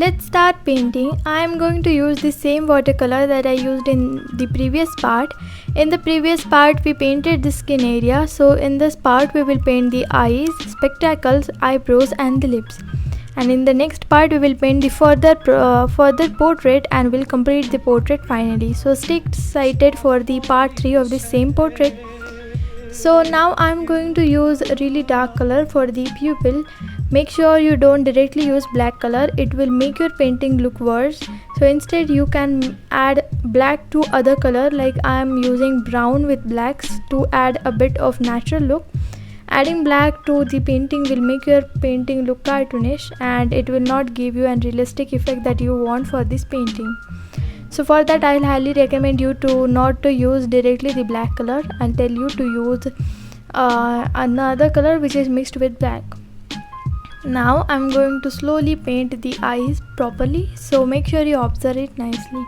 Let's start painting. I am going to use the same watercolor that I used in the previous part. In the previous part we painted the skin area, so in this part we will paint the eyes, spectacles, eyebrows and the lips. And in the next part we will paint the further portrait and will complete the portrait finally. So stay excited for the part 3 of the same portrait. So now I'm going to use a really dark color for the pupil. Make sure you don't directly use black color, it will make your painting look worse. So instead you can add black to other color, like I am using brown with blacks to add a bit of natural look. Adding black to the painting will make your painting look cartoonish and it will not give you a realistic effect that you want for this painting. So for that I'll highly recommend you to not to use directly the black color. I'll tell you to use another color which is mixed with black. Now I'm going to slowly paint the eyes properly, so make sure you observe it nicely.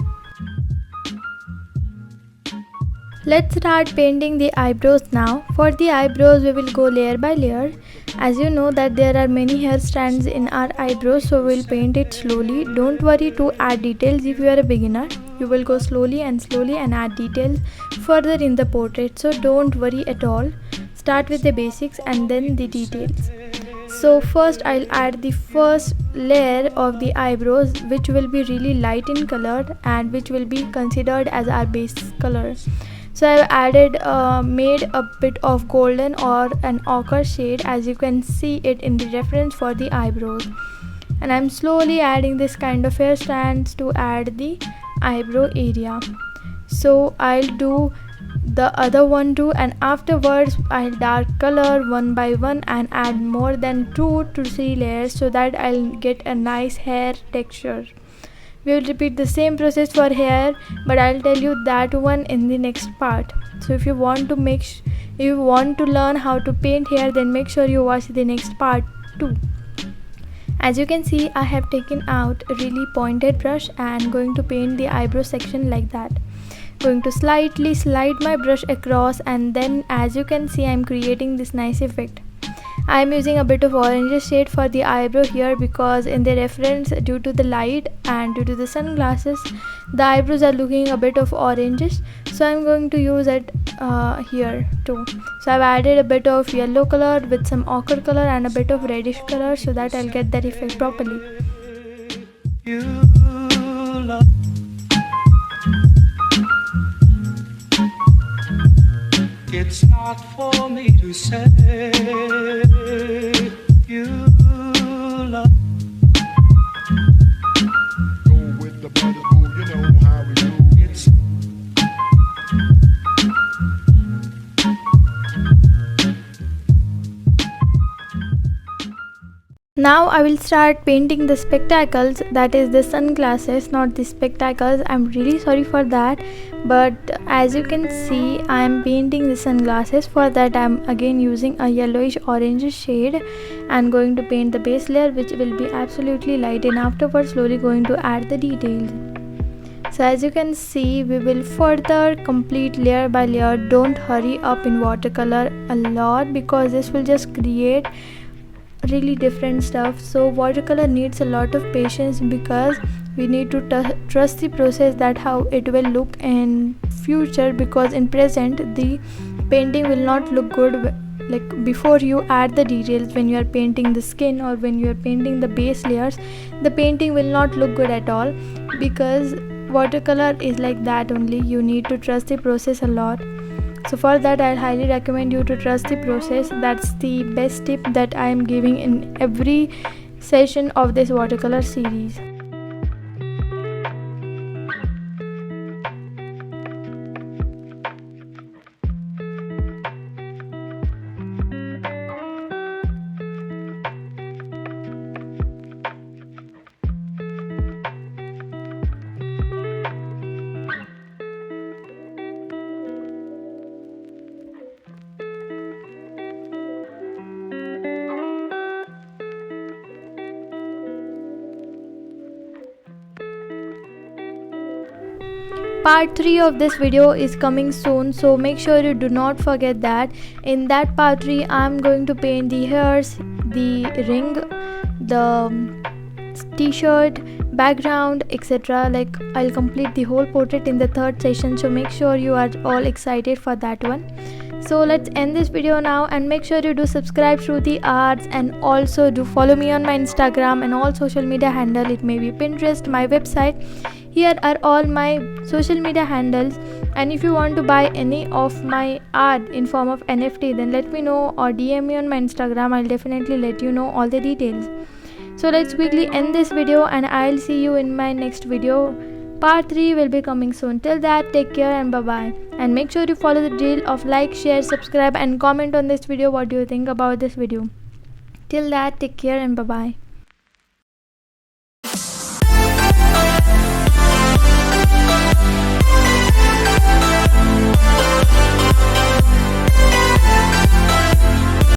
Let's start painting the eyebrows now. For the eyebrows we will go layer by layer. As you know that there are many hair strands in our eyebrows, so we'll paint it slowly. Don't worry to add details if you are a beginner. You will go slowly and add details further in the portrait, so don't worry at all. Start with the basics and then the details. So first I'll add the first layer of the eyebrows, which will be really light in color and which will be considered as our base color. So I've made a bit of golden or an ochre shade, as you can see it in the reference for the eyebrows. And I'm slowly adding this kind of hair strands to add the eyebrow area. So I'll do the other one too, and afterwards I'll dark color one by one and add more than 2 to 3 layers so that I'll get a nice hair texture. We will repeat the same process for hair, but I'll tell you that one in the next part. So if you want to learn how to paint hair, then make sure you watch the next part too. As you can see, I have taken out a really pointed brush and going to paint the eyebrow section like that. Going to slightly slide my brush across, and then as you can see I'm creating this nice effect. I am using a bit of orange shade for the eyebrow here because in the reference, due to the light and due to the sunglasses, the eyebrows are looking a bit of orangish, so I'm going to use it here too. So I've added a bit of yellow color with some ochre color and a bit of reddish color so that I'll get that effect properly. It's not for me to say you love. Go with the brothers, boo, you know how we do. It's Now I will start painting the spectacles, that is the sunglasses, not the spectacles. I'm really sorry for that, but as you can see I am painting the sunglasses. For that I'm again using a yellowish orange shade and going to paint the base layer, which will be absolutely light, and afterwards slowly going to add the details. So as you can see, we will further complete layer by layer. Don't hurry up in watercolor a lot because this will just create really different stuff. So watercolor needs a lot of patience because we need to trust the process, that how it will look in future, because in present the painting will not look good like before you add the details. When you are painting the skin or when you are painting the base layers, the painting will not look good at all, because watercolor is like that only. You need to trust the process a lot. So for that I'll highly recommend you to trust the process. That's the best tip that I am giving in every session of this watercolor series. Part 3 of this video is coming soon, so make sure you do not forget that. In that part 3 I am going to paint the hairs, the ring, the t-shirt, background, etc. Like I'll complete the whole portrait in the third session, so make sure you are all excited for that one. So let's end this video now, and make sure you do subscribe Shruti Arts, and also do follow me on my Instagram and all social media handle. It may be Pinterest, my website. Here are all my social media handles, and if you want to buy any of my art in form of NFT, then let me know or DM me on my Instagram. I'll definitely let you know all the details. So let's quickly end this video, and I'll see you in my next video. Part 3 will be coming soon. Till that, take care and bye bye. And make sure you follow the drill of like, share, subscribe and comment on this video what do you think about this video. Till that, take care and bye bye.